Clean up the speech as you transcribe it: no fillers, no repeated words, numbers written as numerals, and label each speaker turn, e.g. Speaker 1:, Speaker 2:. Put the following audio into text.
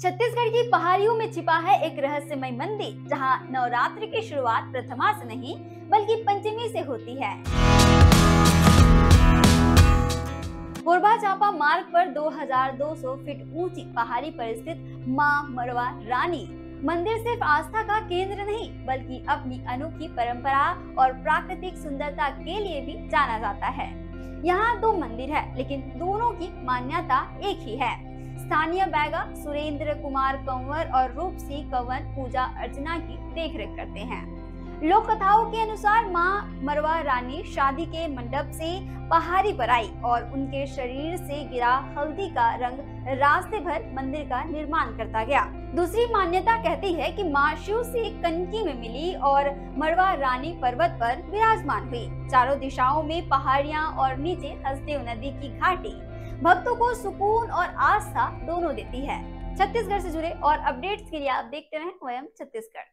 Speaker 1: छत्तीसगढ़ की पहाड़ियों में छिपा है एक रहस्यमय मंदिर, जहां नवरात्र की शुरुआत प्रथमा से नहीं बल्कि पंचमी से होती है। कोरबा चांपा मार्ग पर 2200 फीट ऊंची पहाड़ी पर स्थित मां मड़वा रानी मंदिर सिर्फ आस्था का केंद्र नहीं बल्कि अपनी अनोखी परंपरा और प्राकृतिक सुंदरता के लिए भी जाना जाता है। यहाँ दो मंदिर है, लेकिन दोनों की मान्यता एक ही है। स्थानीय बैगा सुरेंद्र कुमार कंवर और रूप सिंह कंवर पूजा अर्चना की देखरेख करते हैं। लोक कथाओं के अनुसार मां मरवा रानी शादी के मंडप से पहाड़ी पर आई और उनके शरीर से गिरा हल्दी का रंग रास्ते भर मंदिर का निर्माण करता गया। दूसरी मान्यता कहती है कि मां शिव से कनकी में मिली और मरवा रानी पर्वत पर विराजमान हुई। चारों दिशाओं में पहाड़ियां और नीचे हसदेव नदी की घाटी भक्तों को सुकून और आस्था दोनों देती है। छत्तीसगढ़ से जुड़े और अपडेट्स के लिए आप देखते रहें वयम छत्तीसगढ़।